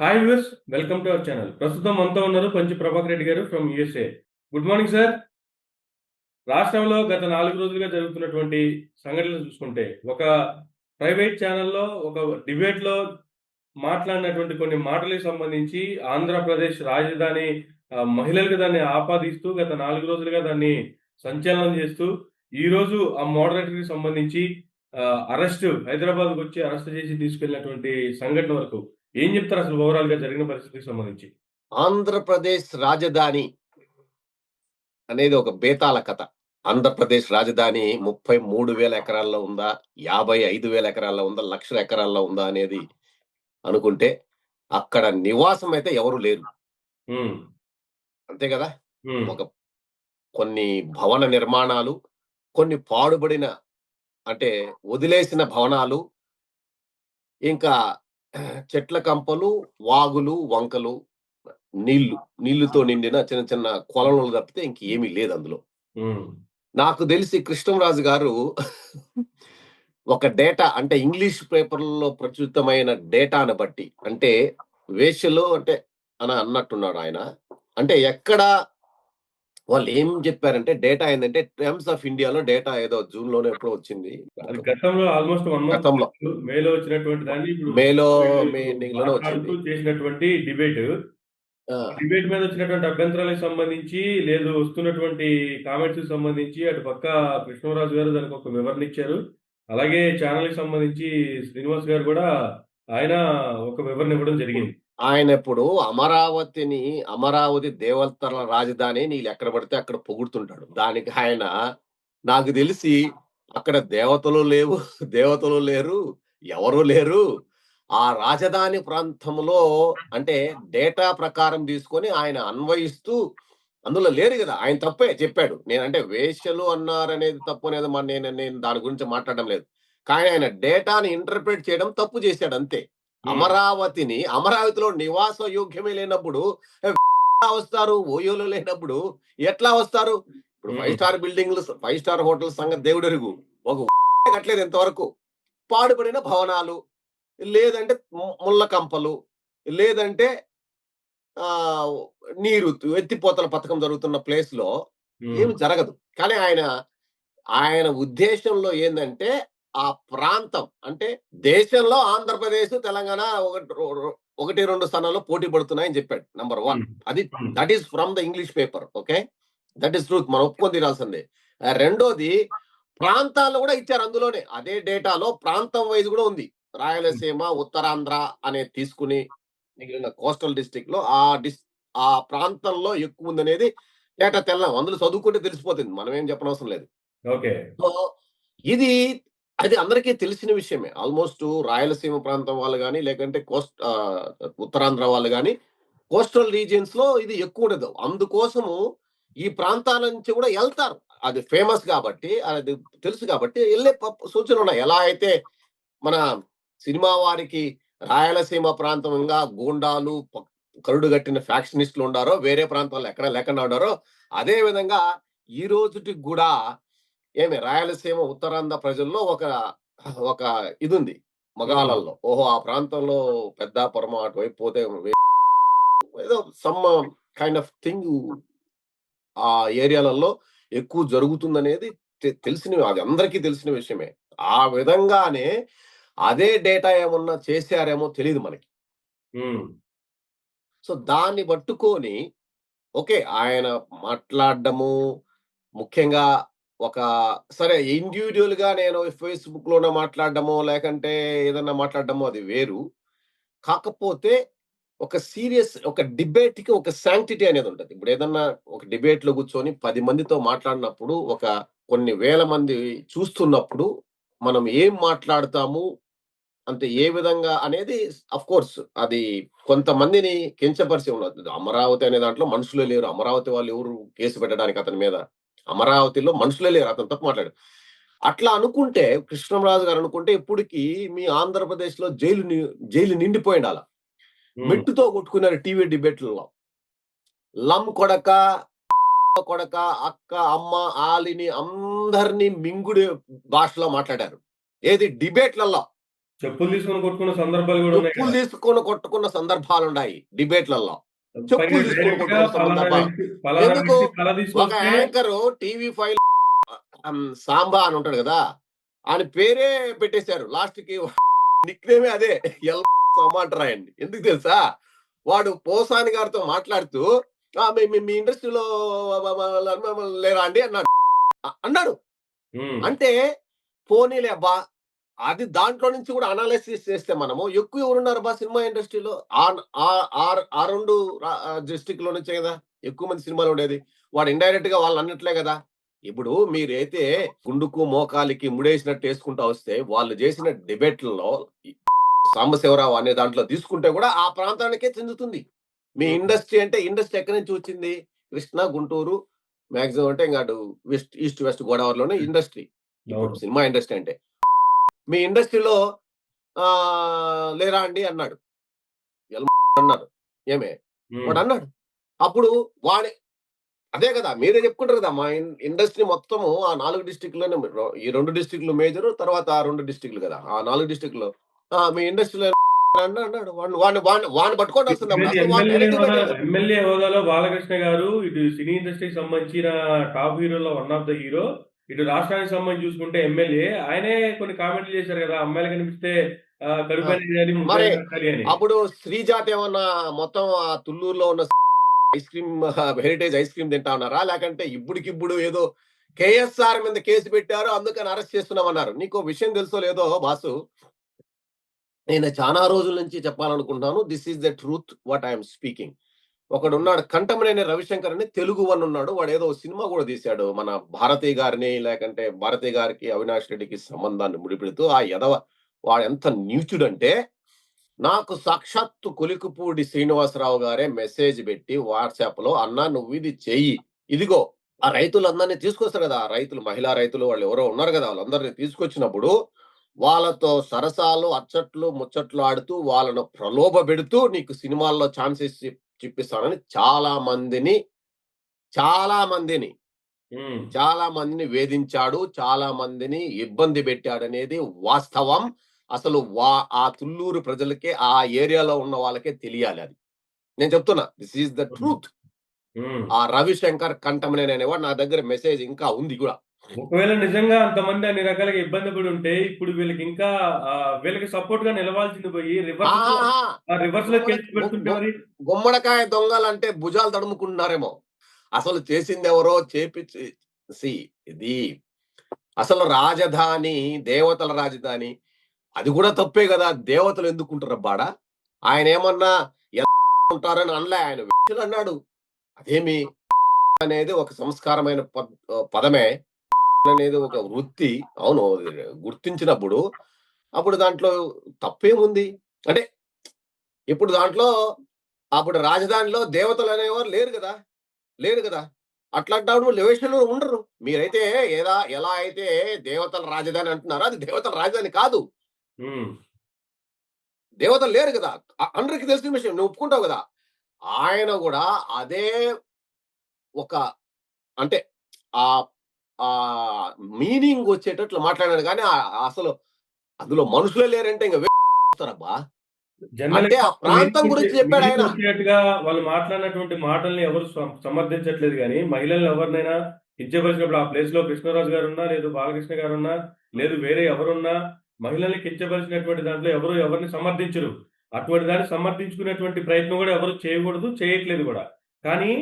Hi viewers, welcome to our channel. ప్రస్తుతం మనతో ఉన్నారు పంచి ప్రభాకర్ రెడ్డి గారు from USA. Good morning sir. రాష్ట్రంలో గత 4 రోజులుగా జరుగుతున్నటువంటి సంఘటనలు చూసుకుంటే, ఒక ప్రైవేట్ ఛానల్‌లో ఒక డిబేట్‌లో మాట్లాడినటువంటి కొన్ని మాటలకు సంబంధించి ఆంధ్రప్రదేశ్ రాజధాని మహిళలకు దాన్ని ఆపాదిస్తూ గత 4 రోజులుగా దాన్ని సంచలనం చేస్తూ, ఈరోజు ఆ మోడరేటర్‌కి సంబంధించి హైదరాబాద్‌కొచ్చి అరెస్ట్ చేసి తీసుకెళ్ళినటువంటి సంఘటన వరకు ఏం చెప్తారు అసలు ఓవరాల్‌గా జరిగిన పరిస్థితికి సంబంధించి? ఆంధ్రప్రదేశ్ రాజధాని అనేది ఒక బేతాళ కథ. ఆంధ్రప్రదేశ్ రాజధాని 33,000 ఎకరాల్లో ఉందా? 55,000 ఎకరాల్లో ఉందా? లక్షల ఎకరాల్లో ఉందా? అనేది అనుకుంటే అక్కడ నివాసం అయితే ఎవరు లేరు. హ్మ్. అంతే గదా! హ్మ్. ఒక కొన్ని భవన నిర్మాణాలు, కొన్ని పాడుబడిన అంటే వదిలేసిన భవనాలు, ఇంకా చెట్ల కంపలు, వాగులు, వంకలు, నీళ్లుతో నిండిన చిన్న చిన్న కొలనులు తప్పితే ఇంకేమీ లేదందులో. హ్మ్. నాకు తెలిసి కృష్ణంరాజు గారు ఒక డేటా అంటే ఇంగ్లీష్ పేపర్‌లో ప్రచురితమైన డేటాను బట్టి అంటే వేశ్యలు అంటే అన్నట్టున్నాడు ఆయన. అంటే ఎక్కడ వాళ్ళు ఏం చెప్పారంటే డేటా ఏందంటే టైమ్స్ ఆఫ్ ఇండియాలో డేటా ఏదో జూన్‌లోనో ఎప్పుడో వచ్చింది. అది గతంలో ఆల్‌మోస్ట్ 1 మంత్ గతంలో బ్యాక్ మేలో వచ్చినటువంటి దాన్ని ఇప్పుడు మేలో మే ఇప్పుడు నెలలోనే వచ్చింది. మాట్లాడుతూ చేసినటువంటి డిబేట్. ఆ! ఆ డిబేట్ మీద వచ్చినటువంటి అభ్యంతరాలకు సంబంధించి, లేదు వస్తున్నటువంటి కామెంట్స్‌కి సంబంధించి అటు పక్క కృష్ణరాజు గారు దానికి ఒక వివరణ ఇచ్చారు. అలాగే ఛానెల్‌కి సంబంధించి శ్రీనివాస్ గారు గూడా ఆయన ఒక వివరణ ఇవ్వడం జరిగింది. ఆయనప్పుడు అమరావతి దేవతల రాజధాని నీళ్ళెక్కడ పడితే అక్కడ పొగుడుతుంటాడు. దానికి ఆయన నాకు తెలిసి అక్కడ దేవతలు లేవు, దేవతలు లేరు, ఎవరు లేరు. ఆ రాజధాని ప్రాంతంలో అంటే డేటా ప్రకారం తీసుకొని ఆయన అన్వయిస్తూ అందులో లేరు గదా! ఆయన తప్పే చెప్పాడు. నేనంటే వేశ్యలు అన్నారనేది తప్పు అనేది నేను నేను దాని గురించి మాట్లాడడం లేదు. కానీ ఆయన డేటాని ఇంటర్ప్రెట్ చేయడం తప్పు చేశాడంతే. హ్మ్. అమరావతిలో నివాస యోగ్యమే లేనప్పుడు వస్తారు. ఓయోలో లేనప్పుడు ఎట్లా వస్తారు? ఇప్పుడు హ్మ్. 5 స్టార్ హోటల్స్ సంగతి దేవుడెరుగు. ఒక కట్టలేదు ఇంతవరకు. పాడుపడిన భవనాలు, లేదంటే ముళ్ళ కంపలు, లేదంటే ఆహ్, ఎత్తిపోతల పథకం జరుగుతున్న ప్లేస్‌లో హ్మ్. ఏమి జరగదు. కానీ ఆయన ఉద్దేశంలో ఏందంటే, ఆ ప్రాంతం అంటే దేశంలో ఆంధ్రప్రదేశ్, తెలంగాణ ఒకటి 2 స్థానాల్లో పోటీ పడుతున్నాయని జెప్పాడు. నంబర్ 1 హ్మ్. అది హ్మ్. That is from the English paper. Okay. That is truth. మనం ఒప్పుకొని తీరాల్సిందే. రెండోది ప్రాంతాల్లో గూడా ఇచ్చారు అందులోనే. అదే డేటాలో ప్రాంతం వైస్ గూడా ఉంది. హ్మ్. రాయలసీమ, ఉత్తరాంధ్ర అనేది తీసుకొని మిగిలిన కోస్టల్ డిస్ట్రిక్ట్‌లో ఆ ప్రాంతంలో ఎక్కువుందనేది డేటా తెల్లం. అందులో చదువుకుంటే తెలిసిపోతుంది. మనమేం చెప్పనవసరం లేదు. ఓకే. సో, ఇది అది అందరికీ తెలిసిన విషయమే. ఆల్‌మోస్ట్ రాయలసీమ ప్రాంతం వాళ్ళు గాని, లేకంటే ఉత్తరాంధ్ర వాళ్ళు గాని, కోస్టల్ రీజియన్స్‌లో ఇది ఎక్కువుండదు. అందుకోసము ఈ ప్రాంతాల నుంచి కూడా ఎళ్తారు. అది ఫేమస్ గాబట్టి, అది తెలుసు గాబట్టి ఎళ్ళే సూచనలున్నాయి. ఎలా అయితే మన సినిమా వారికి రాయలసీమ ప్రాంతం ఇంగా గూండాలు, కరుడుగట్టిన ఫ్యాక్షనిస్టులుండారో, వేరే ప్రాంతాల్లో ఎక్కడ లేకుండా ఉండారో, అదే విధంగా ఈ రోజుటికి గూడా రాయలసీమ, ఉత్తరాంధ్ర ప్రజల్లో ఒక ఇదుంది హ్మ్. మగాళల్లో. ఓహో! ఆ ప్రాంతంలో పెద్దాపురం అటువైపు పోతే ఏదో సమ్ కైండ్ ఆఫ్ థింగ్ ఆ ఏరియాలలో ఎక్కువ జరుగుతుందనేది తెలిసినవి. అది అందరికీ తెలిసిన విషయమే. ఆ విధంగానే అదే డేటా ఏమన్నా చేశారేమో తెలీదు మనకి. హ్మ్. సో, దాన్ని పట్టుకొని ఓకే. ఆయన మాట్లాడడము ముఖ్యంగా ఒక సరే ఇండివిడ్యుయల్‌గా నేను ఫేస్‌బుక్‌లోనే మాట్లాడడమో, లేకంటే ఏదన్నా మాట్లాడడమో అది వేరు. కాకపోతే ఒక డిబేట్‌కి ఒక సాంక్టిటీ అనేదుంటది. ఇప్పుడేదన్నా ఒక డిబేట్‌లో కూర్చొని 10 మందితో మాట్లాడినప్పుడు, కొన్ని వేల మంది చూస్తున్నప్పుడు, మనం ఏం మాట్లాడతాము, అంటే ఏ విధంగా అనేది ఆఫ్‌కోర్స్ అది కొంతమందిని కించపరిచి ఉండదు. అమరావతి అనే దాంట్లో మనుషులే లేరు. అమరావతి వాళ్ళు ఎవరు కేసు పెట్టడానికి అతని మీద. అమరావతిలో మనుషులే లేరు. అతను తప్పు మాట్లాడాడు. అట్లా అనుకుంటే కృష్ణంరాజు గారు అనుకుంటే ఇప్పటికి మీ ఆంధ్రప్రదేశ్‌లో జైలు నిండిపోయిండాల. హ్మ్. మెట్టుతో కొట్టుకున్నారు టీవీ డిబేట్‌లలో. కొడకా, కొడకా, అక్క, అమ్మ, ఆలిని అందరిని మింగుడు భాషలో మాట్లాడారు. ఏది డిబేట్‌లలో. చెప్పులు తీసుకొని కొట్టుకున్న సందర్భాలు గూడా ఉన్నాయి చెప్పులు గదా! తీసుకొని కొట్టుకున్న సందర్భాలున్నాయి డిబేట్‌లలో. పైగా చెప్పులు తీసుకొని డైరెక్ట్‌గా కొట్టుకున్న సందర్భాలు. పలానా ఎందుకు? వ్యక్తి తల ఒక తీసుకొస్తే యాంకరు టీవీ5 సాంబా అని ఉంటాడు గదా! ఆయన పేరే పెట్టేశారు. లాస్ట్‌కి నిక్‌నేమే అదే. ఎల్ సాంబా అంటారు ఆయన్ని. ఎందుకు తెలుసా? వాడు పోసాని గారితో మాట్లాడుతూ మీ మీ మీ ఇండస్ట్రీలో లేరా అండి అన్నాడు. అన్నాడు. హ్మ్. అంటే పోనీలే అబ్బా! అది దాంట్లో నుంచి కూడా అనాలిసిస్ చేస్తే మనము ఎక్కువ ఎవరున్నారబ్బా సినిమా ఇండస్ట్రీలో? ఆన్ ఆహ్, ఆర్ ఆ 2 డిస్ట్రిక్ట్‌లో నుంచే గదా! ఎక్కువ మంది సినిమాలుండేది. వాడు ఇండైరెక్ట్‌గా వాళ్ళనన్నట్లే గదా! ఇప్పుడు మీరైతే గుండుకు, మోకాలికి ముడేసినట్టు యేసుకుంటా వస్తే, వాళ్ళు జేసిన డిబేట్‌లలో ఈ సాంబశివరావు అనే దాంట్లో తీసుకుంటే గూడా ఆ ప్రాంతానికే చెందుతుంది. మీ హ్మ్. ఇండస్ట్రీ అంటే ఇండస్ట్రీ ఎక్కడి నుంచి వచ్చింది? కృష్ణా, గుంటూరు మాక్సిమం అంటే ఇంక అటు ఈస్ట్, వెస్ట్ గోదావరిలోనే ఇండస్ట్రీ. ఇప్పుడు అవును. సినిమా ఇండస్ట్రీ అంటే. మీ ఇండస్ట్రీలో లేరా అండి అన్నాడు. అన్నారు. ఏమే? హ్మ్. వాడన్నాడు. అప్పుడు వాడి అదే గదా! మీరే చెప్పుకుంటారు గదా! మా ఇండస్ట్రీ మొత్తము ఆ 4 డిస్ట్రిక్ట్‌లోనే ఈ 2 డిస్ట్రిక్ట్‌లు మేజరు తర్వాత ఆ 2 డిస్ట్రిక్ట్‌లు గదా! ఆ 4 డిస్ట్రిక్ట్‌లో మీ ఇండస్ట్రీలో అన్నాడు. వాడిని వాడిని వాడిని వాడిని పట్టుకోవాల్సిందప్పుడు. ఈవెన్ అసలు వాడిని డైరెక్ట్‌గా పెట్టేయాలి. ఎమ్మెల్యే హోదాలో బాలకృష్ణ గారు ఇటు సినీ ఇండస్ట్రీకి సంబంధించిన టాప్ హీరోలో వన్ ఆఫ్ ద హీరో. ఇటు రాష్ట్రానికి సంబంధించి చూసుకుంటే ఎమ్మెల్యే. ఆయనే కొన్ని కామెంట్లు చేశారు గదా! అమ్మాయిలు కనిపిస్తే ఆ! కడుపైన ఎయ్యాలి, మరి ముద్దైన కట్టాలి అని. అప్పుడు శ్రీజాత ఏమన్నా మొత్తం ఆ తుళ్ళూరులో ఉన్న ice cream heritage ice cream తింటా ఉన్నారా? లేకంటే ఇప్పుడికిప్పుడు ఏదో కేఎస్ఆర్ మీద కేసు పెట్టారు. అందుకని అరెస్ట్ చేస్తున్నామన్నారు. నీకో విషయం తెలుసో లేదో బాసు, నేను చానా రోజుల నుంచి చెప్పాలనుకుంటున్నాను. This is the truth what I am speaking. హ్మ్. ఒకడున్నాడు 'కంఠమనేని రవిశంకర్' అని తెలుగు వన్నున్నాడు. వాడేదో సినిమా గూడా తీశాడు. మన 'భారతి' గారిని లేకంటే 'భారతి' గారికి 'అవినాష్ రెడ్డికి' సంబంధాన్ని ముడిపెడుతూ ఆ ఎదవ వాడెంత నీచుడంటే నాకు సాక్షాత్తు కొలికిపూడి శ్రీనివాసరావు గారే మెసేజ్ బెట్టి వాట్సాప్‌లో "అన్నా నువ్విది చెయ్యి. ఇదిగో" ఆ రైతులందరిని తీసుకొస్తారు గదా! ఆ రైతులు మహిళా రైతులు వాళ్ళెవరో ఉన్నారు గదా! వాళ్ళందరిని తీసుకొచ్చినప్పుడు, వాళ్ళతో సరసాలు, అచ్చట్లు, ముచ్చట్లు ఆడుతూ, వాళ్ళను ప్రలోభబెడుతూ నీకు సినిమాల్లో ఛాన్సెస్ ఇప్పిస్తానని చాలా మందిని, హ్మ్. చాలా మందిని వేధించాడు. చాలా మందిని ఇబ్బంది పెట్టాడనేది వాస్తవం. అసలు ఆ తుళ్ళూరు ప్రజలకే, ఆ ఏరియాలో ఉన్న వాళ్ళకే తెలియాలి అది. నేను చెప్తున్నా. థిస్ ఈస్ ద హ్మ్. ట్రూత్. హ్మ్. ఆ రవిశంకర్ కంఠమనేని అనేవాడు నా దగ్గర మెసేజ్ ఇంకా ఉంది గూడా. ఒకవేళ నిజంగా అంతమంది అన్ని రకాలుగా ఇబ్బంది పడి ఉంటే, ఇప్పుడు వీళ్ళకి ఇంకా వీళ్ళకి సపోర్ట్‌గా నిలవాల్సింది పోయి ఆహాహా! గుమ్మడ రివర్స్‌లోకెళ్ళి గు పెడుతుంటే గు మరి? గుమ్మడికాయ దొంగలంటే భుజాలు తడుముకుంటున్నారేమో! అసలు చేసిందెవరో చేపిచ్చి సీ ఇది అసలు రాజధాని, దేవతల రాజధాని. అది గూడా తప్పే గదా! దేవతలు ఎందుకుంటారబ్బా ఆడ? ఆయనేమన్నా ఉంటారని అనలే. ఆయన వ్యక్తులన్నాడు. అదేమి అనేది ఒక సంస్కారమైన పదమే. అనేది ఒక వృత్తి. అవును. గుర్తించినప్పుడు, అప్పుడు దాంట్లో తప్పేముంది? అంటే ఇప్పుడు దాంట్లో అప్పుడు రాజధానిలో దేవతలనేవారు లేరు గదా! లేరు గదా! అట్లాంటప్పుడు లెవేషన్‌లో ఉండరు. మీరైతే ఎలా అయితే దేవతల రాజధాని అంటున్నారో అది దేవతల రాజధాని కాదు. హ్మ్. దేవతలు లేరు గదా! అందరికి తెలిసిన విషయం. నువ్వు ఒప్పుకుంటావు గదా! ఆయన గూడా అదే ఒక అంటే ఆహ్, మీనింగొచ్చేటట్లు మాట్లాడాడు గానీ అసలు అందులో మనుషులే లేరంటే ఇంక వస్తారబ్బా! అంటే జనరల్‌గా ఆ ప్రాంతం గురించి చెప్పాడాయన. మీనింగొచ్చేట్టుగా వాళ్ళు మాట్లాడినటువంటి మాటల్ని ఎవరు సమర్థించట్లేదు గానీ, మహిళల్ని ఎవరినైనా కించపరిచినప్పుడు ఆ ప్లేస్‌లో కృష్ణరాజు గారున్నా, లేదు బాలకృష్ణ గారున్నా, లేదు వేరే ఎవరున్నా, మహిళల్ని కించపరిచినటువంటి దాంట్లో ఎవరు ఎవరిని సమర్థించరు. అటువంటి దాన్ని సమర్థించుకునేటువంటి ప్రయత్నం గూడా ఎవరు చేయకూడదు, చేయట్లేదు గూడా. కానీ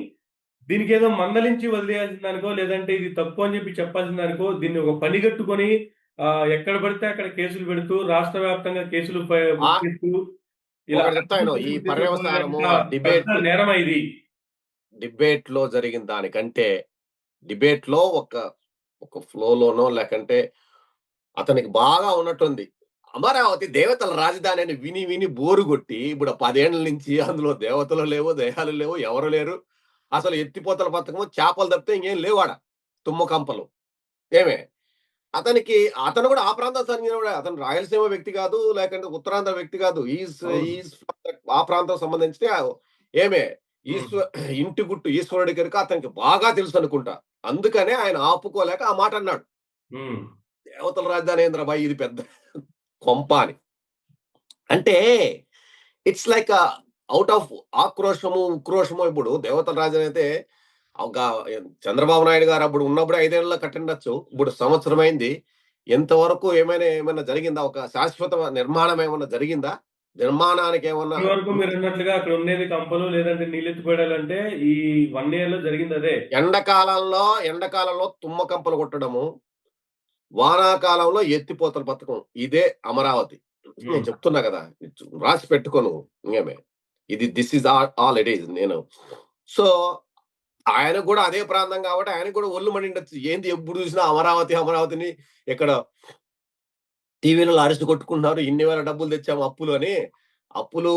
దీనికేదో మందలించి వదిలేయాల్సిన దానికో, లేదంటే ఇది తప్పు అని చెప్పి చెప్పాల్సిన దానికో, దీన్ని ఒక పనిగట్టుకొని ఎక్కడ పడితే అక్కడ కేసులు పెడుతూ, రాష్ట్ర వ్యాప్తంగా కేసులు ఆ బుక్ చేస్తూ ఇలా ఒకటి చెప్తా విను. ఈ ఆత్మహత్యలకు పర్యవసానము తీసుకుపోయేంత ఆ పెద్ద నేరమా ఇది? డిబేట్‌లో జరిగిన దానికంటే, డిబేట్‌లో ఒక ఫ్లోలోనో లేకంటే అతనికి బాగా ఉన్నట్టుంది. అమరావతి దేవతల రాజధాని అని విని బోరు గొట్టి, ఇప్పుడు 10 ఏండ్ల నుంచి అందులో దేవతలు లేవు, దెయ్యాలు లేవు, ఎవరు లేరు. అసలు ఎత్తిపోతల పథకము, చేపలు తప్పితే ఇంకేం లేవాడ. తుమ్మకంపలు. ఏమే? అతనికి అతను గూడా ఆ ప్రాంతానికి చెందినవాడే. అతను రాయలసీమ వ్యక్తి గాదు, లేకంటే ఉత్తరాంధ్ర వ్యక్తి గాదు. అవును. ఈస్ ఆ ప్రాంతం సంబంధించితే ఏమే? హ్మ్. ఈశ్వ ఇంటి గుట్టు ఈశ్వరుడి గనుక అతనికి బాగా తెలుసనుకుంటా. అందుకనే ఆయన ఆపుకోలేక ఆ మాటన్నాడు. హ్మ్. దేవతల రాజధాని ఏందిరా బాయ్! ఇది పెద్ద కొంప అని. అంటే ఇట్స్ లైక్ ఔట్ ఆఫ్ ఆక్రోషము, ఉక్రోషము. ఇప్పుడు దేవతల రాజనైతే ఒక చంద్రబాబు నాయుడు గారు అప్పుడు ఉన్నప్పుడే 5 ఏళ్లలో కట్టిండొచ్చు. ఇప్పుడు సంవత్సరం అయింది. ఎంతవరకు ఏమైనా జరిగిందా? ఒక శాశ్వత నిర్మాణం ఏమన్నా జరిగిందా? నిర్మాణానికి ఏమన్నా ఇప్పటి వరకు మీరన్నట్లుగా అక్కడ ఉండేది కంపలు లేదంటే నీళ్ళెత్తిపోయడాలంటే ఈ 1 ఇయర్‌లో జరిగిందదే. ఎండాకాలంలో తుమ్మ కంపలు కొట్టడము, వానాకాలంలో ఎత్తిపోతల పథకం. ఇదే అమరావతి. నేను హ్మ్. చెప్తున్నా కదా! రాసి పెట్టుకో నువ్వు. ఇంగేమి. This is all it is. So, ఆయనకు గూడా అదే ప్రాంతం కాబట్టి ఆయనకు గూడా ఒళ్ళు మండిండొచ్చు. ఏంది ఎప్పుడు చూసినా అమరావతిని ఇక్కడ టీవీలలో అరిసి కొట్టుకుంటున్నారు. ఇన్ని వేల డబ్బులు తెచ్చాము అప్పులు అని. అప్పులు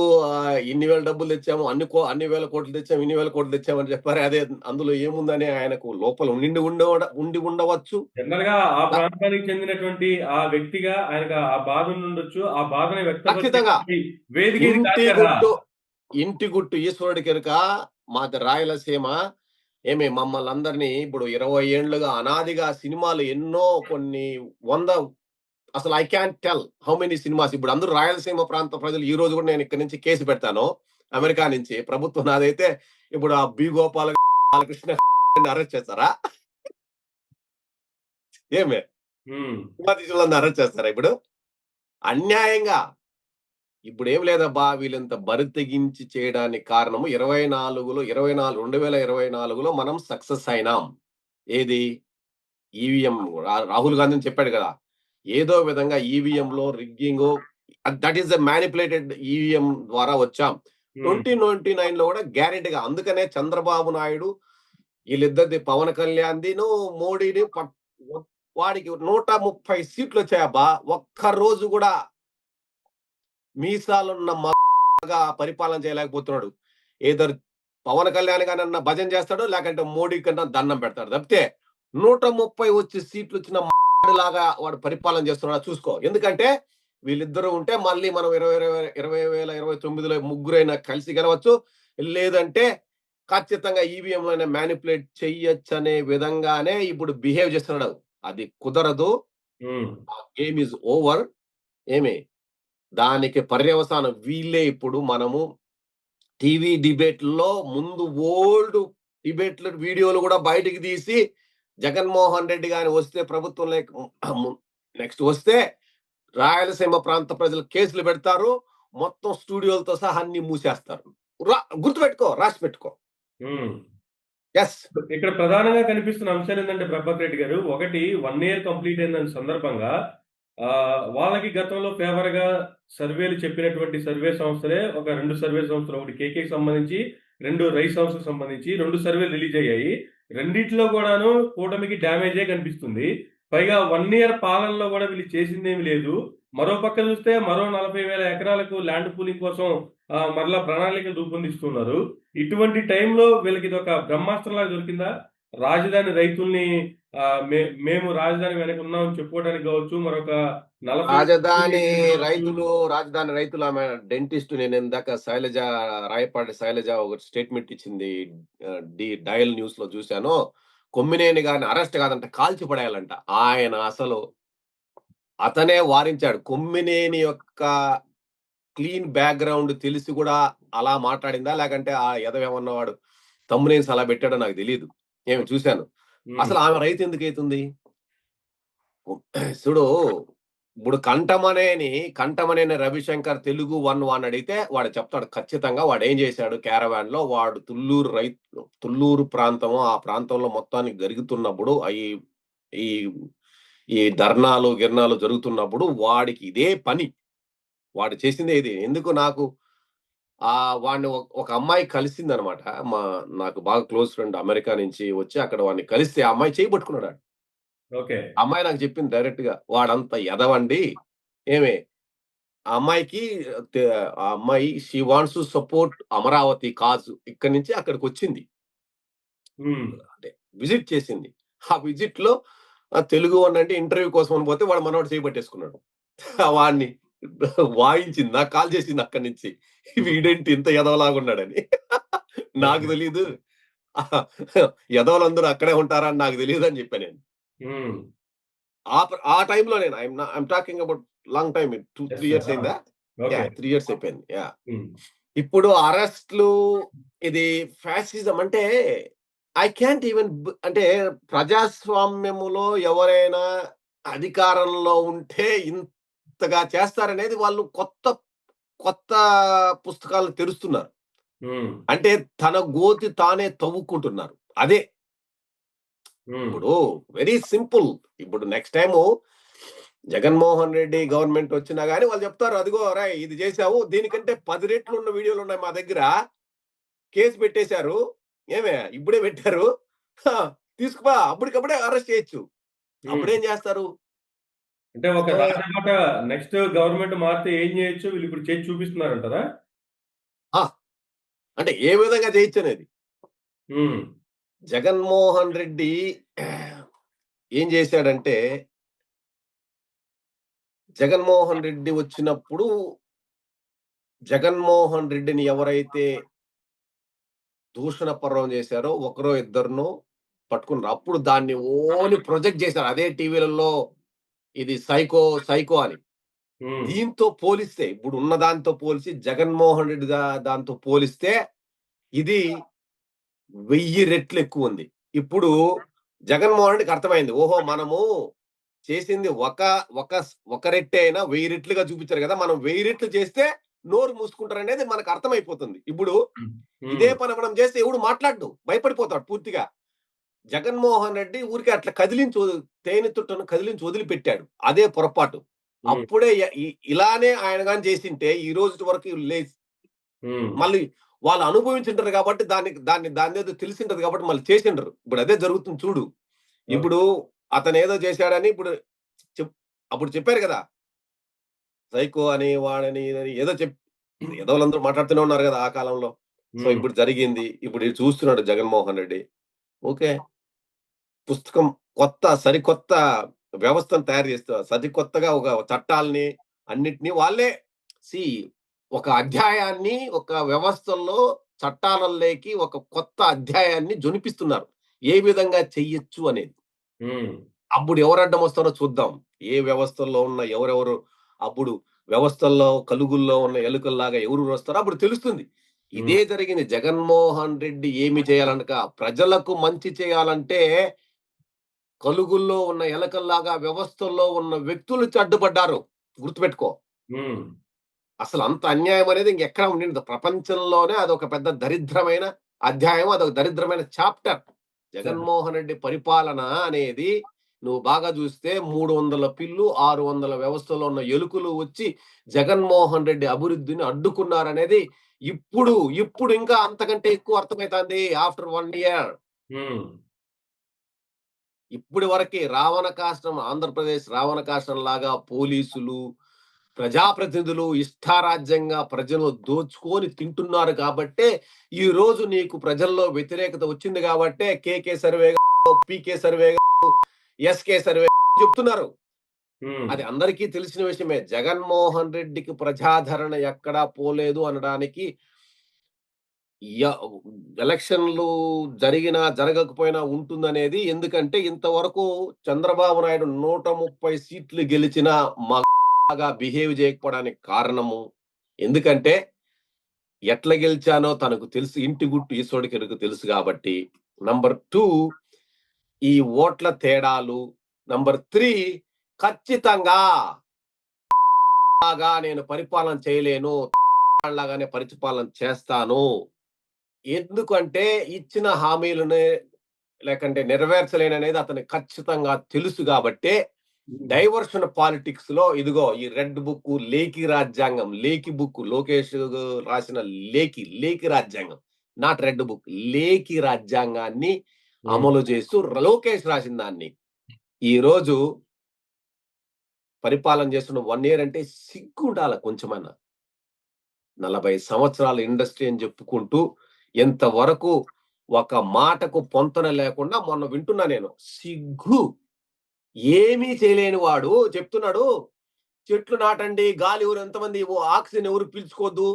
ఇన్ని వేల డబ్బులు తెచ్చాము. అన్ని వేల కోట్లు తెచ్చాము, ఇన్ని వేల కోట్లు తెచ్చామని చెప్పారు. అదే అందులో ఏముందని ఆయనకు లోపల ఉండి ఉండవచ్చు. జనరల్‌గా ఆ న ప్రాంతానికి చెందినటువంటి ఆ వ్యక్తిగా ఆయనకు ఆ బాధ ఉండుండొచ్చు. ఆ బాధని ఖచ్చితంగా. వ్యక్తపరిచేటువంటి వేదిక ఇది కాదు ఇంటి కదా! గుట్టు, ఇంటి గుట్టు ఈశ్వరుడికెరుక మాది రాయలసీమ. మమ్మల్నందరిని ఇప్పుడు 20 ఏండ్లుగా అనాదిగా సినిమాలు ఎన్నో కొన్ని వంద అసలు I can tell how many cinemas. ఇప్పుడు అందరూ రాయలసీమ ప్రాంత ప్రజలు ఈ రోజు కూడా నేను ఇక్కడి నుంచి కేసు పెడతాను. హ్మ్. అమెరికా నుంచి ప్రభుత్వం నాదైతే ఇప్పుడు ఆ బి. గోపాల బాలకృష్ణ అరెస్ట్ చేస్తారా? ఏమి? హ్మ్. సినిమా తీసినోళ్ళని అరెస్ట్ చేస్తారా ఇప్పుడు? అన్యాయంగా. ఇప్పుడేం లేదబ్బా! వీళ్ళింత బరి తెగించి చేయడానికి కారణము 2024లో మనం సక్సెస్ అయినాం. ఏది? ఈవీఎం రాహుల్ గాంధీని చెప్పాడు గదా! ఏదో విధంగా ఈవీఎంలో rigging that is the manipulated EVM ద్వారా వచ్చాం. హ్మ్. 2029లో గూడా గ్యారంటీగా అందుకనే చంద్రబాబు నాయుడు ఈళ్ళిద్దరిది పవన్ కళ్యాణ్‌దిను, మోడీది వాడికి 130 సీట్లొచ్చాయబ్బా! ఒక్క రోజు గూడా మీసాలున్న మగ పరిపాలన చేయలేకపోతున్నాడు. ఐదర్ పవన్ కళ్యాణ్ గానన్నా భజన చేస్తాడు. లేకంటే మోడీ కన్నా దండం పెడతాడు తప్పితే 130 వచ్చి సీట్లొచ్చిన లాగా వాడు పరిపాలన చేస్తున్నాడా చూసుకో. ఎందుకంటే వీళ్ళిద్దరూ ఉంటే మళ్ళీ మనం 2029లో ముగ్గురైనా కలిసి గెలవచ్చు. లేదంటే ఖచ్చితంగా ఈవీఎంలోనే మానిప్యులేట్ చెయ్యొచ్చనే విధంగానే ఇప్పుడు బిహేవ్ చేస్తున్నాడు. అది కుదరదు. హ్మ్. ఆ గేమ్ ఈస్ ఓవర్. ఏమి? దానికి పర్యవసానం వీళ్ళే ఇప్పుడు మనము టీవీ డిబేట్‌లో ముందు ఓల్డ్ డిబేట్‌ల వీడియోలు గూడా బయటికి తీసి, జగన్మోహన్ రెడ్డి గాని వస్తే ప్రభుత్వంలోకి నెక్స్ట్ వస్తే రాయలసీమ ప్రాంత ప్రజలు కేసులు పెడతారు. మొత్తం స్టూడియోలతో సహా అన్ని మూసేస్తారు. గుర్తుపెట్టుకో, రాసి పెట్టుకో. హ్మ్. యెస్. ఇక్కడ ప్రధానంగా కనిపిస్తున్న అంశాలేంటంటే ప్రభాకర్ రెడ్డి గారు, ఒకటి 1 ఇయర్ కంప్లీట్ అయిన సందర్భంగా వాళ్ళకి గతంలో ఫేవర్‌గా సర్వేలు చెప్పినటువంటి సర్వే సంస్థలే ఒక 2 సర్వే సంస్థలు. ఒకటి కేకేకి సంబంధించి, 2 రైస్ హౌస్‌కి సంబంధించి 2 సర్వేలు రిలీజ్ అయ్యాయి. రెండిట్లో కూడాను కూటమికి డ్యామేజే కనిపిస్తుంది. పైగా 1 ఇయర్ పాలనలో గూడా వీళ్ళు చేసిందేమి లేదు. మరో పక్క చూస్తే మరో 40,000 ఎకరాలకు ల్యాండ్ పూలింగ్ కోసం మరలా ప్రణాళికలు రూపొందిస్తున్నారు. ఇటువంటి టైంలో వీళ్ళకిదొక బ్రహ్మాస్త్రంలాగా దొరికిందా? రాజధాని రైతుల్ని మేము రాజధాని వెనక ఉన్నామని చెప్పుకోవడానికి గావచ్చు, మరొక 40 రాజధాని కావచ్చు. రాజధాని రైతులు ఆమె డెంటిస్ట్ నేనిందాక రాయపాటి శైలజ ఒక స్టేట్‌మెంట్ ఇచ్చింది. డయల్ న్యూస్‌లో చూసాను. కొమ్మినేని గారిని అరెస్ట్ కాదంట కాల్చి పడేయాలంట. ఆయన అసలు అతనే వారించాడు. కొమ్మినేని యొక్క క్లీన్ బ్యాక్‌గ్రౌండ్ తెలిసి కూడా అలా మాట్లాడిందా? లేకంటే ఆ ఎదవేమన్నా వాడు థంబ్‌నెయిల్స్ అలా పెట్టాడో నాకు తెలీదు. హ్మ్. చూసాను. హ్మ్. అసలు ఆమె రైతు ఎందుకైతుంది? చూడు ఇప్పుడు కంఠమనేని రవిశంకర్ తెలుగు వన్ వాడిని అడిగితే వాడు చెప్తాడు ఖచ్చితంగా వాడేం చేశాడు క్యారవాన్‌లో వాడు తుళ్ళూరు ప్రాంతము ఆ ప్రాంతంలో మొత్తానికి జరుగుతున్నప్పుడు ఈ ఈ ధర్నాలు, గిర్నాలు జరుగుతున్నప్పుడు వాడికి ఇదే పని. వాడు చేసిందే ఇది. ఎందుకు నాకు వాడిని ఒక అమ్మాయి కలిసిందనమాట. మా నాకు బాగా క్లోజ్ ఫ్రెండ్ అమెరికా నుంచి వచ్చి అక్కడ వాడిని కలిస్తే ఆ అమ్మాయి చెయ్యి పట్టుకున్నాడు ఆడు. ఓకే. ఆ అమ్మాయి నాకు చెప్పింది డైరెక్ట్‌గా. "వాడంత ఎదవండి. ఏమి ఆ అమ్మాయికి తె ఆ అమ్మాయి she wants to support Amaravati cause. ఇక్కడి నుంచి అక్కడికొచ్చింది. హ్మ్. అంటే విజిట్ చేసింది. ఆ విజిట్‌లో తెలుగువోడినంటే ఇంటర్వ్యూ కోసం అని పోతే వాడు మనోడు చెయ్యి పట్టేసుకున్నాడు. వాడిని వాయించింది. నాకు కాల్ చేసింది అక్కడి నుంచి. హ్మ్. వీడేంటి ఇంత ఎదవలాగున్నాడని. నాకు ఓకే. తెలీదు. ఎదవలందరూ అక్కడే ఉంటారని నాకు తెలీదని చెప్పా నేను. హ్మ్. ఆ టైమ్‌లో నేను I'm talking about long time 2, yes 3 sir. Years ఆ! అయిందా? ఓకే. 3 ఇయర్స్ అయిపోయింది. హ్మ్. ఇప్పుడు అరెస్ట్‌లు ఇది ఫ్యాసిజం అంటే ఐ కాంట్ ఈవెన్ అంటే ప్రజాస్వామ్యములో ఎవరైనా అధికారంలో ఉంటే ఇంతగా చేస్తారనేది వాళ్ళు కొత్త కొత్త పుస్తకాలు తెరుస్తున్నారు. హ్మ్. అంటే తన గోతి తానే తవ్వుకుంటున్నారు. అదే హ్మ్. ఇప్పుడు వెరీ సింపుల్. ఇప్పుడు next time Jaganmohan Reddy government వచ్చినా గాని వాళ్ళు చెప్తారు, "అదిగో అరేయ్! ఇది చేశావు. దీనికంటే 10 రెట్లు ఉన్న వీడియోలున్నాయి మా దగ్గర. కేస్ పెట్టేశారు. ఏమే ఇప్పుడే పెట్టారు. హా! తీసుకుపా అప్పటికప్పుడే అరెస్ట్ చేయొచ్చు." హ్మ్. అప్పుడేం చేస్తారు? అంటే ఒక సో రాజబాట నెక్స్ట్ గవర్నమెంట్ మారితే ఏం చేయొచ్చు? వీళ్ళిప్పుడు చేసి చూపిస్తున్నారంటారా? ఆ! అంటే ఏ విధంగా చేయొచ్చనేది. హ్మ్. జగన్మోహన్ రెడ్డి ఏం చేశాడంటే, జగన్మోహన్ రెడ్డి వచ్చినప్పుడు జగన్మోహన్ రెడ్డిని ఎవరైతే దూషణ పర్వం చేశారో ఒకరో ఇద్దరినో పట్టుకున్నారు. అప్పుడు దాన్ని ఓని ప్రొజెక్ట్ చేశారు. అదే టీవీలలో ఇది సైకో, సైకో అని. హ్మ్. దీంతో పోలిస్తే ఇప్పుడున్న దాంతో పోలిసి జగన్మోహన్ రెడ్డి దాంతో పోలిస్తే ఇది 1000 రెట్లు ఎక్కువుంది. ఇప్పుడు జగన్మోహన్ రెడ్డికి అర్థమైంది. ఓహో! మనము చేసింది ఒక రెట్టే అయినా 1000 రెట్లుగా చూపించారు కదా! మనం 1000 రెట్లు చేస్తే నోరు మూసుకుంటారనేది మనకు అర్థమైపోతుంది. ఇప్పుడు హ్మ్. ఇదే హ్మ్. పని మనం చేస్తే ఎవడు మాట్లాడడు. భయపడిపోతాడు పూర్తిగా. జగన్మోహన్ రెడ్డి ఊరికే అట్లా తేనె తుట్టను కదిలించి వదిలిపెట్టాడు. అదే పొరపాటు. హ్మ్. అప్పుడే ఇలానే ఆయన గాని చేసుంటే ఈ రోజుటి వరకు హ్మ్. మళ్ళీ వాళ్ళు అనుభవించుంటారు కాబట్టి దాన్నేదో తెలిసుంటది కాబట్టి మళ్ళీ చేసుండరు. ఇప్పుడు అదే జరుగుతుంది చూడు. ఓకే. ఇప్పుడు అతనేదో చేశాడని ఇప్పుడు చెప్ అప్పుడు చెప్పారు గదా! సైకో అని, వాడని, ఇదని ఏదో ఎదవలందరూ మాట్లాడుతూనే ఉన్నారు గదా! ఆ కాలంలో. సో, హ్మ్. ఇప్పుడు జరిగింది. ఇప్పుడు ఇది చూస్తున్నాడు జగన్మోహన్ రెడ్డి. ఓకే. పుస్తకం సరికొత్త వ్యవస్థను తయారు చేస్తా సరికొత్తగా ఒక చట్టాల్ని అన్నిటిని వాళ్ళే సీ ఒక అధ్యాయాన్ని ఒక వ్యవస్థల్లో చట్టాలలోకి ఒక కొత్త అధ్యాయాన్ని జొనిపిస్తున్నారు. ఏ విధంగా చెయ్యొచ్చు అనేది. హ్మ్. అప్పుడు ఎవరు అడ్డమొస్తారో చూద్దాం. ఏ వ్యవస్థల్లో ఉన్న ఎవరెవరు అప్పుడు వ్యవస్థల్లో కలుగుల్లో ఉన్న ఎలుకల్లాగా ఎవరు వస్తారో అప్పుడు తెలుస్తుంది. హ్మ్. ఇదే జరిగింది. జగన్మోహన్ రెడ్డి ఏమి చేయాలనక ప్రజలకు మంచి చేయాలంటే కలుగుల్లో ఉన్న ఎలకల్లాగా వ్యవస్థల్లో ఉన్న వ్యక్తులు అడ్డుపడ్డారు. గుర్తుపెట్టుకో. హ్మ్. అసలు అంత అన్యాయం అనేది ఇంకెక్కడ ఉండిండదు. ప్రపంచంలోనే అదొక పెద్ద దరిద్రమైన అధ్యాయం. అదొక దరిద్రమైన చాప్టర్. సరే. జగన్మోహన్ రెడ్డి పరిపాలన అనేది నువ్వు బాగా చూస్తే 300 పిల్లు, 600 వ్యవస్థలో ఉన్న ఎలుకలు వచ్చి జగన్మోహన్ రెడ్డి అభివృద్ధిని అడ్డుకున్నారనేది ఇప్పుడు, ఇప్పుడు ఇంకా అంతకంటే ఎక్కువ అర్థమైతాంది ఆఫ్టర్ 1 ఇయర్. హ్మ్. ఇప్పటి వరకే రావణ కాష్టం ఆంధ్రప్రదేశ్ రావణ కాష్టంలాగా పోలీసులు, ప్రజాప్రతినిధులు ఇష్టారాజ్యంగా ప్రజలు దోచుకొని తింటున్నారు కాబట్టే, ఈరోజు నీకు ప్రజల్లో వ్యతిరేకత వచ్చింది కాబట్టే కేకే సర్వే గారు, పీకే సర్వే గారు, ఎస్‌కే సర్వే చెప్తున్నారు. హ్మ్. అది అందరికీ తెలిసిన విషయమే. జగన్మోహన్ రెడ్డికి ప్రజాదరణ ఎక్కడా పోలేదు అనడానికి య ఎలక్షన్‌లు జరిగినా, జరగకపోయినా ఉంటుందనేది ఎందుకంటే ఇంతవరకు చంద్రబాబు నాయుడు 130 సీట్లు గెలిచినా మగాగా బిహేవ్ చేయకపోవడానికి కారణము ఎందుకంటే ఎట్లా గెలిచానో తనకు తెలుసు. ఇంటి గుట్టు ఈశ్వరుడికెరుగు తెలుసు గాబట్టి. నంబర్ 2 ఈ ఓట్ల తేడాలు. నంబర్ 3 ఖచ్చితంగా నేను పరిపాలన చేయలేను. లాగానే పరిపాలన చేస్తాను. ఎందుకంటే ఇచ్చిన హామీలని లేకంటే నెరవేర్చలేననేది అతనికి ఖచ్చితంగా తెలుసు గాబట్టే, హ్మ్. డైవర్షన్ పాలిటిక్స్‌లో ఇదిగో ఈ రెడ్ బుక్కు, లేఖి రాజ్యాంగం, లేఖి బుక్కు లోకేష్ రాసిన లేఖి రాజ్యాంగం. Not red book. లేఖి రాజ్యాంగాన్ని హ్మ్. అమలు చేస్తూ లోకేష్ రాసిన దాన్ని. ఈరోజు పరిపాలన చేస్తున్న 1 ఇయర్ అంటే సిగ్గుండాల కొంచెమన్నా. 40 సంవత్సరాల ఇండస్ట్రీ అని చెప్పుకుంటూ, ఎంతవరకు ఒక మాటకు పొంతన లేకుండా మొన్న వింటున్నా నేను. సిగ్గు! ఏమీ చేయలేని వాడు చెప్తున్నాడు, "చెట్లు నాటండి. గాలి ఎవరు ఎంతమంది ఆక్సిజన్ ఎవరు పీల్చుకోవద్దు.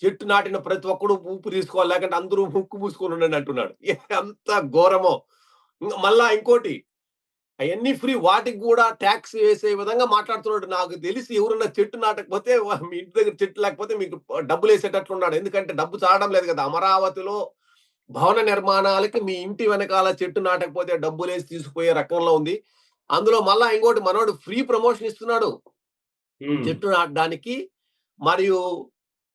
చెట్టు నాటిన ప్రతి ఒక్కడు ఊపిరి తీసుకోవాలి. లేకంటే అందరూ ముక్కు మూసుకొని ఉండండి" అంటున్నాడు. ఎంత ఘోరమో! మళ్ళా ఇంకోటి అయన్నీ ఫ్రీ. వాటికి గూడా టాక్స్ వేసే విధంగా మాట్లాడుతున్నాడు. నాకు తెలిసి ఎవరన్నా చెట్టు నాటకపోతే మీ ఇంటి దగ్గర చెట్టు లేకపోతే మీకు డబ్బులేసేటట్లున్నాడు. ఎందుకంటే డబ్బు చాలడం లేదు గదా! అమరావతిలో భవన నిర్మాణాలకి మీ ఇంటి వెనకాల చెట్టు నాటకపోతే డబ్బులేసి తీసుకుపోయే రకంలో ఉంది. అందులో మళ్ళా ఇంకోటి మనోడు ఫ్రీ ప్రమోషన్ ఇస్తున్నాడు. హ్మ్. చెట్టు నాటడానికి. మరియు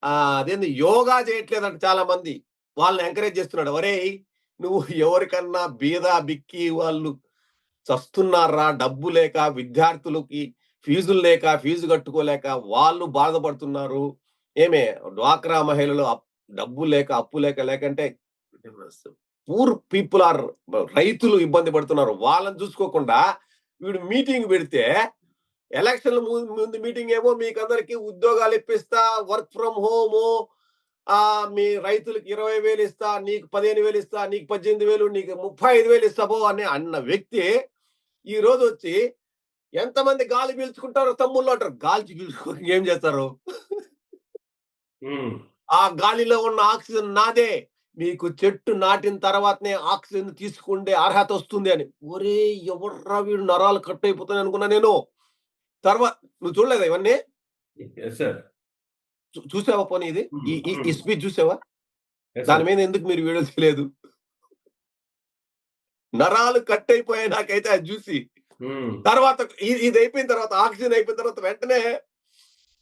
అదేంది యోగా చేయట్లేదంట చాలా మంది. వాళ్ళని ఎంకరేజ్ చేస్తున్నాడు. "ఒరేయ్! నువ్వు ఎవరికన్నా బీద, బిక్కి వాళ్ళు చస్తున్నార్రా డబ్బు లేక, విద్యార్థులకి ఫీజులు లేక, ఫీజు కట్టుకోలేక వాళ్ళు బాధపడుతున్నారు. ఏమే డ్వాక్రా మహిళలు డబ్బు లేక, అప్పు లేక లేకంటే పూర్ పీపుల్ ఆర్ రైతులు ఇబ్బంది పడుతున్నారు. వాళ్ళని చూసుకోకుండా వీడు మీటింగ్ పెడితే ఎలక్షన్‌ల ముందు మీటింగ్ ఏమో మీకందరికి ఉద్యోగాలు ఇప్పిస్తా, వర్క్ ఫ్రమ్ హోము, మీ రైతులకి 20,000 ఇస్తా, నీకు 15,000 ఇస్తా, నీకు 18,000, నీకు 35,000 ఇస్తా పో అని అన్న వ్యక్తి ఈరోజొచ్చి ఎంతమంది గాలి పీల్చుకుంటారో తమ్ముళ్ళు అంటారు. గాలి పీల్చుకొని ఏం చేస్తారు? హ్మ్. ఆ గాలిలో ఉన్న ఆక్సిజన్ నాదే. మీకు చెట్టు నాటిన తర్వాతనే ఆక్సిజన్ తీసుకుండే అర్హత వస్తుంది అని. ఒరేయ్! ఎవర్రా వీడు నరాలు కట్ అయిపోతాయి అనుకున్నా నేను. నువ్వు చూడలేదా ఇవన్నీ? Yes sir. చూసావా పోనీ ఇది? హ్మ్. ఈ ఈ ఈ హ్మ్. స్పీచ్ చూసావా? యెస్ దాని సార్. మీద ఎందుకు మీరు వీడియో తీయలేదు? నరాలు కట్ అయిపోయాయి నాకైతే అది జూసి. హ్మ్. తర్వాత ఇదయిపోయిన తర్వాత ఆక్సిజన్ అయిపోయిన తర్వాత వెంటనే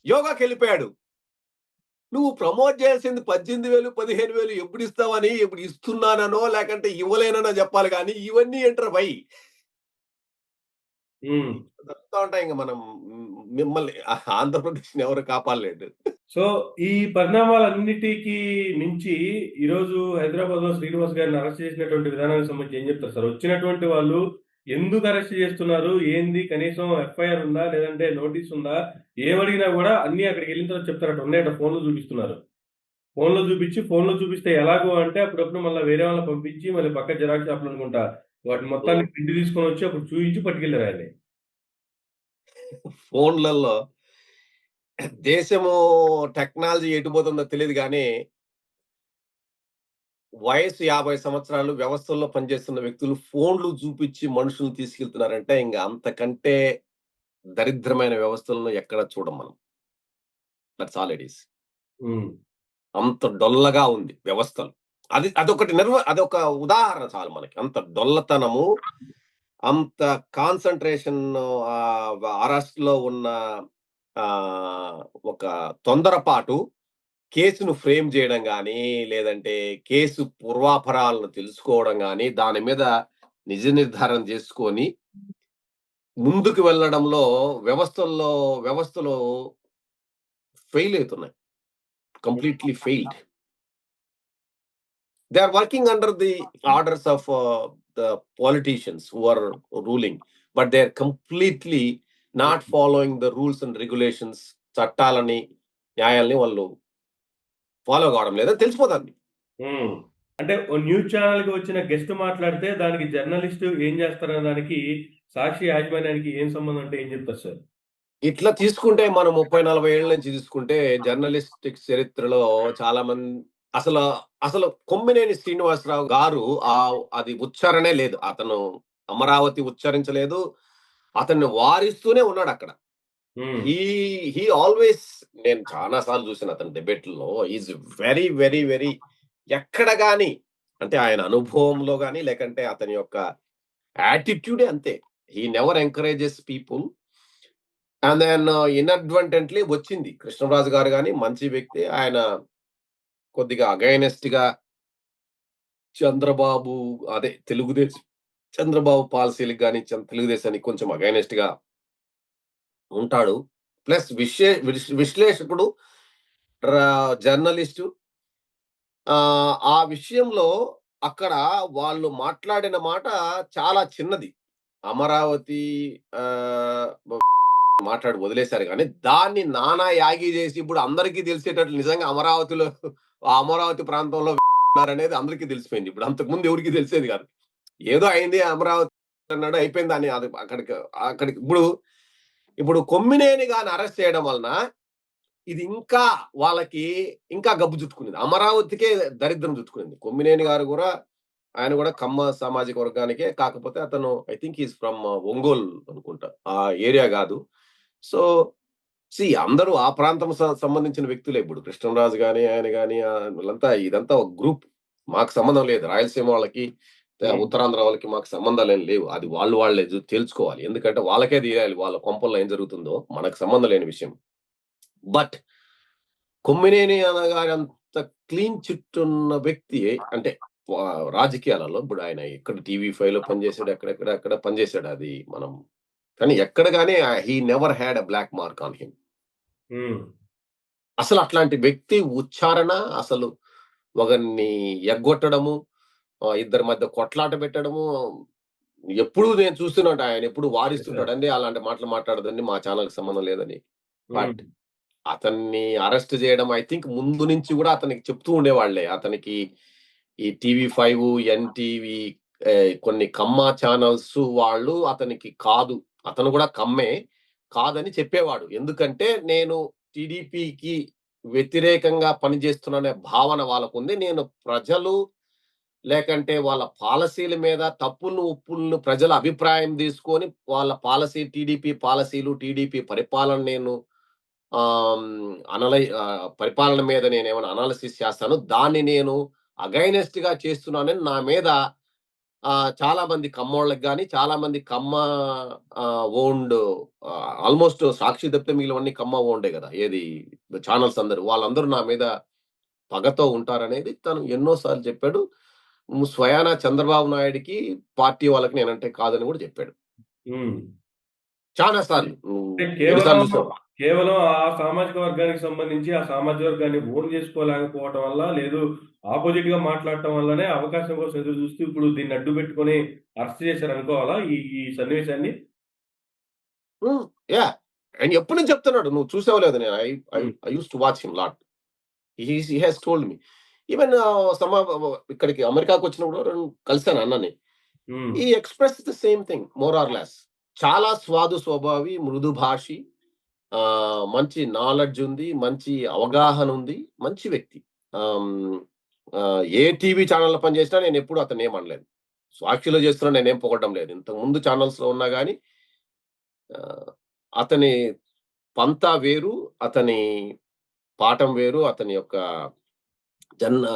యోగాకెళ్ళిపోయాడు. నువ్వు ప్రమోట్ చేయాల్సింది 18,000, 15,000 ఎప్పుడిస్తావని, ఇప్పుడు ఇస్తున్నాననో, లేకంటే ఇవ్వలేననో జెప్పాలి గానీ, ఇవన్నీ ఏంట్రా భయ్! హ్మ్. జరుగుతా ఉంటాయి ఇంగ మనం మిమ్మల్ని ఆంధ్రప్రదేశ్‌ని ఎవరు కాపాడలేడు. సో, ఈ పరిణామాలన్నిటికి మించి ఈరోజు హైదరాబాద్‌లో శ్రీనివాస్ గారిని అరెస్ట్ చేసినటువంటి విధానానికి సంబంధించి ఏం చెప్తారు సార్? వచ్చినటువంటి వాళ్ళు ఎందుకు అరెస్ట్ చేస్తున్నారు? ఏంది? కనీసం ఎఫ్ఐఆర్ ఉందా? లేదంటే నోటీస్ ఉందా? ఏమడిగినా గూడా అన్నీ అక్కడికెళ్ళిన తర్వాత చెప్తారట. ఉన్నాయట ఫోన్‌లో చూపిస్తున్నారు. ఫోన్‌లో చూపిస్తే ఎలాగో అంటే అప్పుడప్పుడు మళ్ళా వేరే వాళ్ళని పంపించి మళ్ళీ పక్క జిరాక్స్ షాపులనుకుంటా వాటి హ్మ్. మొత్తాన్ని ప్రింట్ తీసుకొనొచ్చి అప్పుడు చూయించి పట్టుకెళ్లారు ఆయన్ని. ఫోన్‌లల్లో దేశము టెక్నాలజీ ఎటు పోతుందో తెలీదు గానీ, వయసు 50 సంవత్సరాలు వ్యవస్థల్లో పనిచేస్తున్న వ్యక్తులు ఫోన్‌లు చూపిచ్చి మనుషుల్ని తీసుకెళ్తున్నారంటే ఇంగ అంతకంటే దరిద్రమైన వ్యవస్థలను ఎక్కడ చూడం మనం. That's all it is. హ్మ్. అంత డొల్లగా ఉంది వ్యవస్థలు. అదొక ఉదాహరణ చాలు మనకి. అంత డొల్లతనము, అంత కాన్సంట్రేషన్ అరెస్ట్‌లో ఉన్న ఆహ్, ఒక తొందరపాటు కేసును ఫ్రేమ్ జేయడం గానీ, లేదంటే కేసు పూర్వాపరాలను తెలుసుకోవడం గానీ, దాని మీద నిజ నిర్ధారణ జేసుకొని ముందుకు వెళ్ళడంలో వ్యవస్థలు ఫెయిల్ అయితున్నాయి. Completely failed. They are working under the orders of the politicians who are ruling, but they are completely not following the rules and regulations, చట్టాలని, న్యాయాల్ని వాళ్ళు ఫాలో కావడం లేదని తెలిసిపోతుంది. హ్మ్. అంటే ఓ న్యూస్ ఛానెల్‌కి వచ్చిన గెస్ట్ మాట్లాడితే దానికి జర్నలిస్ట్ ఏం చేస్తారనే దానికి సాక్షి యాజమాన్యానికి ఏం సంబంధం అంటే ఏం చెప్తారు సార్? ఇట్లా తీసుకుంటే మనం 30, 40 ఏళ్ల నుంచి తీసుకుంటే జర్నలిస్టిక్ చరిత్రలో చాలా అసలు అసలు కొమ్మినేని శ్రీనివాసరావు గారు అది ఉచ్చారణే లేదు. అతను అమరావతి ఉచ్చరించలేదు. అతన్ని వారిస్తూనే ఉన్నాడక్కడ. హ్మ్. హీ హీ ఆల్‌వేస్ నేను చాలా సార్లు చూసాను అతని డిబేట్‌ల్లో. ఈస్ వెరీ, వెరీ, వెరీ ఎక్కడ గాని అంటే ఆయన అనుభవంలో గాని, లేకంటే అతని యొక్క యాటిట్యూడే అంతే. He never encourages people. And then inadvertently వచ్చింది. కృష్ణరాజు గారు గాని మంచి వ్యక్తే. ఆయన కొద్దిగా అగైనెస్ట్‌గా చంద్రబాబు అదే తెలుగుదేశం చంద్రబాబు పాలసీ‌లకి గాని, తెలుగుదేశానికి కొంచెం అగైనెస్ట్‌గా ఉంటాడు. ప్లస్ విశ్లేషకుడు, జర్నలిస్టు. ఆ విషయంలో అక్కడ వాళ్ళు మాట్లాడిన మాట చాలా చిన్నది. అమరావతి ఆహ్, మాట్లాడి వదిలేసారు గానీ, దాన్ని నానా యాగి జేసి ఇప్పుడు అందరికీ తెలిసేటట్లు నిజంగా ఆ అమరావతి ప్రాంతంలో ఉన్నారనేది అందరికీ తెలిసిపోయింది. ఇప్పుడు అంతకుముందు ఎవరికీ తెలిసేది గాదు. ఏదో అయింది అమరావతి అన్నాడు అయిపోయింది అని అది అక్కడికి అక్కడికి ఇప్పుడు కొమ్మినేని గాని అరెస్ట్ చేయడం వలన ఇది ఇంకా వాళ్ళకి ఇంకా గబ్బు చుట్టుకునింది. అమరావతికే దరిద్రం చుట్టుకునింది. కొమ్మినేని గారు గూడా ఆయన కూడా కమ్మ సామాజిక వర్గానికే. కాకపోతే అతను I think is from Ongole అనుకుంటా. ఆ ఏరియా గాదు. సో, అందరూ ఆ ప్రాంతం సంబంధించిన వ్యక్తులే. ఇప్పుడు కృష్ణంరాజు గాని, ఆయన గాని వీళ్ళంతా ఇదంతా ఒక గ్రూప్. మాకు సంబంధం లేదు. రాయలసీమ వాళ్ళకి, హ్మ్. ఉత్తరాంధ్ర వాళ్ళకి మాకు సంబంధాలేం లేవు. అది వాళ్ళే తేల్చుకోవాలి. ఎందుకంటే వాళ్ళకే తెలియాలి వాళ్ళ కొంపల్లో ఏం జరుగుతుందో. మనకు సంబంధం లేని విషయం. బట్ కొమ్మినేని గారంత క్లీన్ చిట్ ఉన్న వ్యక్తి అంటే రాజకీయాలలో ఇప్పుడు ఆయన ఎక్కడ టీవీ5లో పనిచేసాడు. అక్కడ పనిచేసాడు. అది మనం కానీ ఎక్కడ గాని he never had a black mark on him. Hmm. అసలు అట్లాంటి వ్యక్తి ఉచ్చారణ అసలు ఒకరిని ఎగ్గొట్టడము, ఇద్దరి మధ్య కొట్లాట పెట్టడము ఎప్పుడూ నేను చూస్తూనే ఆయన ఎప్పుడు యెస్ సార్. వారిస్తుంటాడు. "అండి అలాంటి మాటలు మాట్లాడొద్దండి. మా ఛానెల్‌కి సంబంధం లేదని." హ్మ్. బట్ అతన్ని అరెస్ట్ చేయడం ఐ థింక్ ముందు నుంచి గూడా అతనికి చెప్తూ ఉండేవాళ్ళే. అతనికి ఈ టీవీ5, ఎన్‌టీవీ కొన్ని కమ్మ ఛానెల్స్ వాళ్ళు అతనికి కాదు. అతను గూడా కమ్మే. కాదని చెప్పేవాడు. ఎందుకంటే నేను టీడీపీకి వ్యతిరేకంగా పనిచేస్తున్నాననే భావన వాళ్ళకుంది. నేను ప్రజలు లేకంటే వాళ్ళ పాలిసీల మీద తప్పులను, ఒప్పులను ప్రజల అభిప్రాయం తీసుకొని వాళ్ళ పాలిసీ టీడీపీ పాలిసీలు, టీడీపీ పరిపాలన నేను పరిపాలన మీద నేనేమైనా అనాలిసిస్ చేస్తాను. దాన్ని నేను అగైనెస్ట్‌గా చేస్తున్నానని నా మీద చాలా మంది కమ్మోళ్ళకి గాని, చాలా మంది కమ్మ ఓన్డ్ ఆల్‌మోస్ట్ సాక్షి తప్పితే మిగిలినవన్నీ కమ్మ ఓన్డే గదా! ఏది ఛానెల్స్ అందరూ. వాళ్ళందరూ నా మీద పగతో ఉంటారనేది తను ఎన్నో సార్లు చెప్పాడు. స్వయానా చంద్రబాబు నాయుడుకి, పార్టీ వాళ్ళకి నేనంటే కాదని గూడా జెప్పాడు. హ్మ్. చానా సార్లు. అంటే ఎన్ని కేవలం, సార్లు జూసావో. కేవలం ఆ సామాజిక వర్గానికి సంబంధించి, ఆ సామాజిక వర్గాన్ని ఓన్ జేసుకోలేకపోవటం వల్ల, లేదు అపోజిట్‌గా మాట్లాడటం వల్లనే అవకాశం కోసం ఎదురు జూస్తూ ఇప్పుడు దీన్ని అడ్డు పెట్టుకొని అరెస్ట్ చేశారనుకోవాలా ఈ సన్నివేశాన్ని? హ్మ్. యాహ్! ఆయన ఎప్పటినుంచి చెప్తున్నాడు. నువ్వు చూసావో లేదో నేను ఐ ఐ హ్మ్. I used to watch him lot. He has told me. Even ఇక్కడికి అమెరికాకొచ్చినప్పుడు కలిసాను అన్నని. హ్మ్. ఈ express the same thing more or less. చాలా స్వాదు స్వభావి, మృదు భాషి, మంచి నాలెడ్జ్ ఉంది. మంచి అవగాహన ఉంది. మంచి వ్యక్తి. ఆహ్, హ్మ్. ఏ టీవీ ఛానెల్‌లో పనిచేసినా నేనెప్పుడు అతన్నేమనలేదు. సాక్షిలో చేస్తున్నా నేనేం పొగడడం లేదు. ఇంతకుముందు ఛానెల్స్‌లో ఉన్నా గాని ఆహ్, అతని పంతా వేరు. అతని పాఠం వేరు. అతని యొక్క జర్న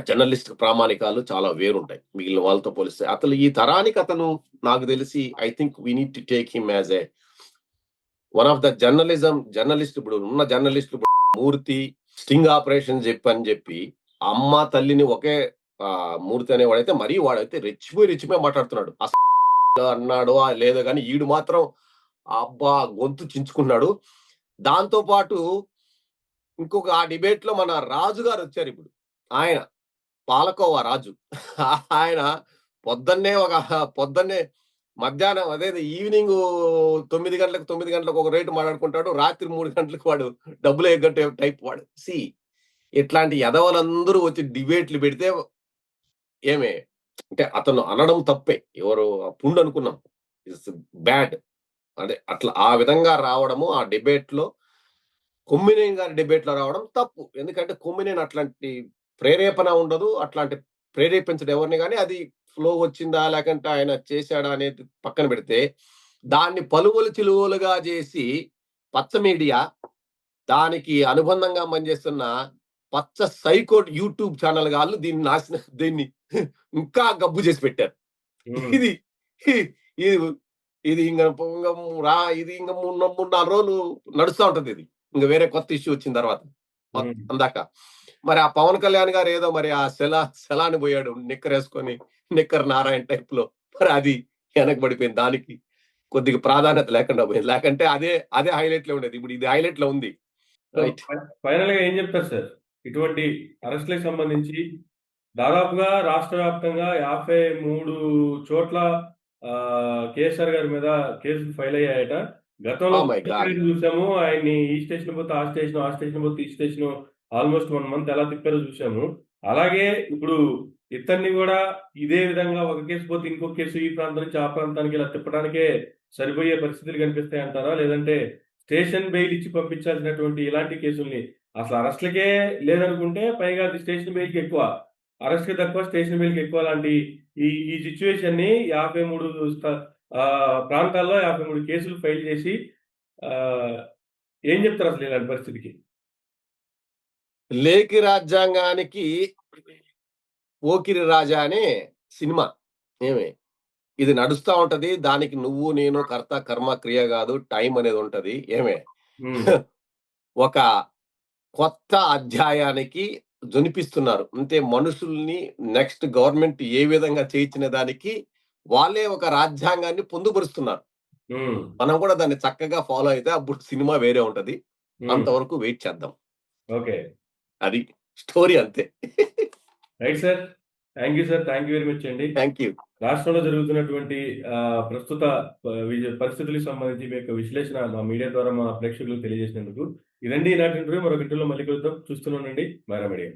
జర్నలిస్ట్ ప్రామాణికాలు చాలా వేరుంటాయి. మిగిలిన వాళ్ళతో పోలిస్తే. అసలు ఈ తరానికి అతను నాకు తెలిసి I think we need to take him as one of the journalist ఇప్పుడు ఉన్న జర్నలిస్ట్‌లు ఇప్పుడు 'మూర్తి' స్టింగ్ ఆపరేషన్ చెప్పి అమ్మ, తల్లిని ఒకే మూర్తి అనేవాడైతే మరీ వాడైతే రెచ్చిపోయి మాట్లాడుతున్నాడు. అన్నాడో లేదో గాని ఈడు మాత్రం అబ్బా! గొంతు చించుకున్నాడు. దాంతో పాటు ఇంకొక ఆ డిబేట్‌లో మన రాజు గారొచ్చారిప్పుడు. ఆయన పాలకోవ రాజు. ఆయన పొద్దున్నే మధ్యాహ్నం అదేది ఈవినింగు 9 గంటలకు, 9 గంటలకు ఒక రేటు మాట్లాడుకుంటాడు. రాత్రి 3 గంటలకు వాడు డబ్బులు ఎగ్గొట్టే టైప్ వాడు. ఇట్లాంటి ఎదవలందరూ వచ్చి డిబేట్‌లు పెడితే ఏమి అంటే అతను అనడం తప్పే. ఎవరు పుండనుకున్నాం. It's bad. అదే అట్లా ఆ విధంగా రావడము ఆ డిబేట్‌లో కొమ్మినేని గారి డిబేట్‌లో రావడం తప్పు. ఎందుకంటే కొమ్మినేని అట్లాంటి ప్రేరేపణ ఉండదు. అట్లాంటి ప్రేరేపించడు ఎవరిని గాని అది ఫ్లో వచ్చిందా? లేకంటే ఆయన చేసాడా? అనేది పక్కన పెడితే, దాన్ని పలువలు చిలువలుగా జేసి పచ్చ మీడియా, దానికి అనుబంధంగా పనిచేస్తున్న పచ్చ సైకో యూట్యూబ్ ఛానెల్ గాళ్ళు దీన్ని ఇంకా గబ్బు చేసి పెట్టారు. హ్మ్. ఇది ఇది ఇది ఇంగ ఇంగ ఇది ఇంగ 3, 4 రోజులు నడుస్తా ఉంటదిది. ఇంక వేరే కొత్త ఇష్యూ వచ్చిన తర్వాత. హ్మ్. అందాక. మరి ఆ పవన్ కళ్యాణ్ గారు ఏదో మరి ఆ సెలాని బోయాడు. నిక్కరేసుకొని, నిక్కర్ నారాయణ టైప్‌లో. మరి అది వెనకబడిపోయింది. దానికి కొద్దిగా ప్రాధాన్యత లేకుండా పోయింది. లేకంటే అదే హైలైట్‌లో ఉండేది. ఇప్పుడు ఇది హైలైట్‌లో ఉంది. So, right. ఫైనల్‌గా ఏం చెప్తారు సార్? ఇటువంటి అరెస్ట్‌లకి సంబంధించి దాదాపుగా రాష్ట్ర వ్యాప్తంగా 53 చోట్ల కేసీఆర్ గారి మీద కేసులు ఫైల్ అయ్యాయట. గతంలో ఓహ్ మై గాడ్! కేసీఆర్‌ని చూసాము. ఆయన్ని ఈ స్టేషన్ పోతే ఆ స్టేషను, ఆ స్టేషన్ పోతే ఈ స్టేషను ఆల్‌మోస్ట్ 1 మంత్ ఎలా తిప్పారో చూసాము. అలాగే ఇప్పుడు ఇతన్ని గూడా ఇదే విధంగా ఒక కేసు పోతే ఇంకో కేసు ఈ ప్రాంతం నుంచి ఆ ప్రాంతానికి ఇలా తిప్పడానికే సరిపోయే పరిస్థితులు కనిపిస్తాయంటారా? లేదంటే స్టేషన్ బెయిల్ ఇచ్చి పంపించాల్సినటువంటి ఇలాంటి కేసుల్ని అసలు అరెస్ట్‌లకే లేదనుకుంటే పైగా అది స్టేషన్ బెయిల్‌కి ఎక్కువ. అరెస్ట్‌కి తక్కువ, స్టేషన్ బెయిల్‌కి ఎక్కువ లాంటి ఈ సిట్యుయేషన్‌ని 53 ప్రాంతాల్లో 53 కేసులు ఫైల్ చేసి ఆహ్, ఏం చెప్తారు అసలు ఇలాంటి పరిస్థితికి? లేఖి రాజ్యాంగానికి 'పోకిరి రాజా' అనే సినిమా. ఏమి ఇది నడుస్తా ఉంటది. దానికి నువ్వు, నేను కర్త, కర్మ, క్రియ గాదు. టైం అనేదుంటది. ఏమే హ్మ్. ఒక కొత్త అధ్యాయానికి జొనిపిస్తున్నారు. అంటే మనుషుల్ని నెక్స్ట్ గవర్నమెంట్ ఏ విధంగా చేయించిన దానికి వాళ్ళే ఒక రాజ్యాంగాన్ని పొందుపరుస్తున్నారు. హ్మ్. మనం గూడా దాన్ని చక్కగా ఫాలో అయితే అప్పుడు సినిమా వేరే ఉంటది. హ్మ్. అంతవరకు వెయిట్ చేద్దాం. ఓకే. అది స్టోరీ అంతే. Right sir. Thank you sir. Thank you very much అండి. Thank you. రాష్ట్రంలో జరుగుతున్నటువంటి ప్రస్తుత పరిస్థితులకు సంబంధించి మీ యొక్క విశ్లేషణ మా మీడియా ద్వారా మా ప్రేక్షకులకు తెలియజేసినందుకు. ఇదండి ఈనాటి ఇంటర్వ్యూ. మరొక ఇంటర్వ్యూలో మళ్ళీ కలుద్దాం. చూస్తూనే ఉండండి. మారా మీడియా.